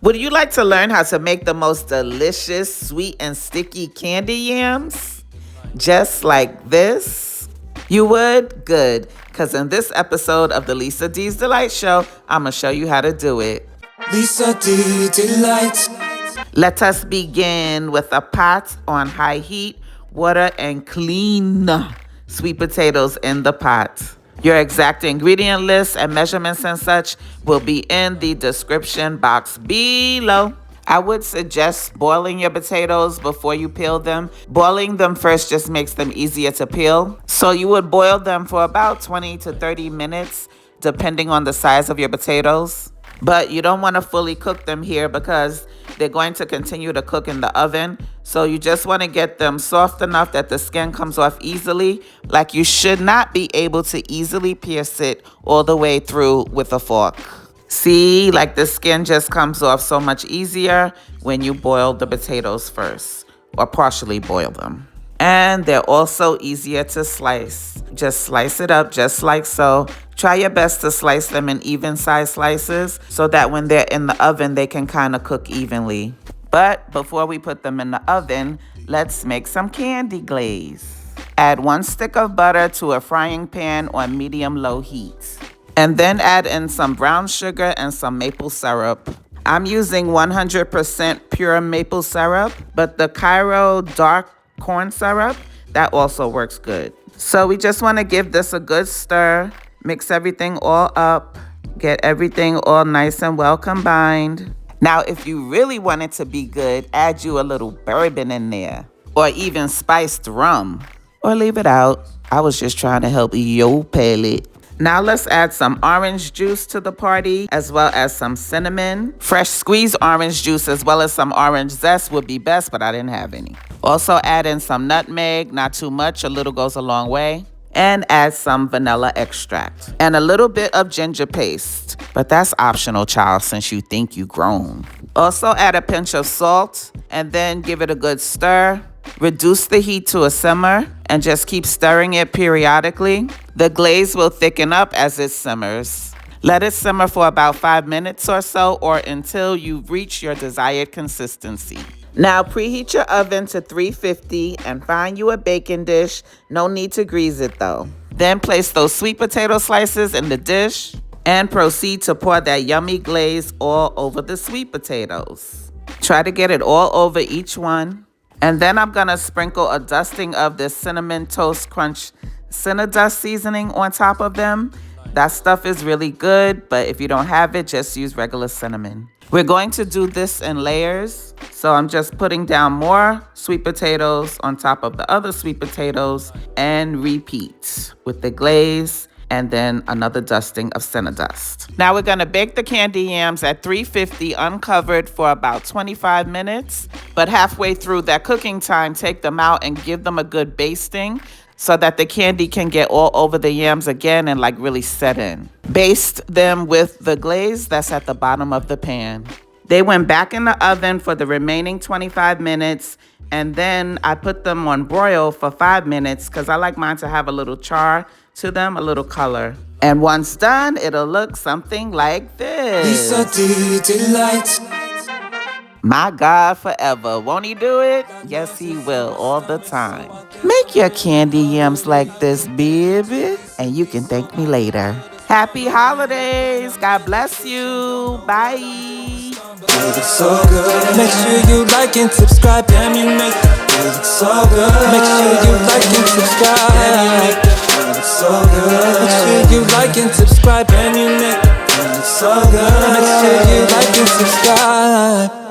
Would you like to learn how to make the most delicious, sweet, and sticky candy yams? Just like this? You would? Good. Because in this episode of the Lisa D's Delight Show, I'm going to show you how to do it. Lisa D Delight. Let us begin with a pot on high heat, water, and clean sweet potatoes in the pot. Your exact ingredient list and measurements and such will be in the description box below. I would suggest boiling your potatoes before you peel them. Boiling them first just makes them easier to peel. So you would boil them for about 20 to 30 minutes, depending on the size of your potatoes. But you don't want to fully cook them here because they're going to continue to cook in the oven. So you just want to get them soft enough that the skin comes off easily. Like you should not be able to easily pierce it all the way through with a fork. See, like the skin just comes off so much easier when you boil the potatoes first or partially boil them. And they're also easier to slice. Just slice it up just like so. Try your best to slice them in even size slices so that when they're in the oven, they can kind of cook evenly. But before we put them in the oven, let's make some candy glaze. Add 1 stick of butter to a frying pan on medium-low heat. And then add in some brown sugar and some maple syrup. I'm using 100% pure maple syrup, but the Cairo dark corn syrup, that also works good. So we just want to give this a good stir, mix everything all up, get everything all nice and well combined. Now, if you really want it to be good, add you a little bourbon in there, or even spiced rum, or leave it out. I was just trying to help your palate. Now let's add some orange juice to the party, as well as some cinnamon. Fresh squeezed orange juice as well as some orange zest would be best, but I didn't have any. Also add in some nutmeg, not too much, a little goes a long way. And add some vanilla extract. And a little bit of ginger paste. But that's optional, child, since you think you grown. Also add a pinch of salt and then give it a good stir. Reduce the heat to a simmer and just keep stirring it periodically. The glaze will thicken up as it simmers. Let it simmer for about 5 minutes or so, or until you reach your desired consistency. Now preheat your oven to 350 and find you a baking dish. No need to grease it though. Then place those sweet potato slices in the dish and proceed to pour that yummy glaze all over the sweet potatoes. Try to get it all over each one. And then I'm gonna sprinkle a dusting of this Cinnamon Toast Crunch Cinnadust seasoning on top of them. That stuff is really good, but if you don't have it, just use regular cinnamon. We're going to do this in layers. So I'm just putting down more sweet potatoes on top of the other sweet potatoes and repeat with the glaze and then another dusting of Cinnadust. Now we're gonna bake the candy yams at 350 uncovered for about 25 minutes. But halfway through that cooking time, take them out and give them a good basting so that the candy can get all over the yams again and like really set in. Baste them with the glaze that's at the bottom of the pan. They went back in the oven for the remaining 25 minutes, and then I put them on broil for 5 minutes because I like mine to have a little char to them, a little color. And once done, it'll look something like this. Lisa D Delight. My God, forever. Won't he do it? Yes, he will, all the time. Make your candy yams like this, baby, and you can thank me later. Happy holidays. God bless you. Bye. You look so good. Make sure you like and subscribe. Damn, you make that. You look so good. Make sure you like and subscribe. Damn, you make that. You look so good. Make sure you like and subscribe. Damn, you make that. You look so good. Make sure you like and subscribe.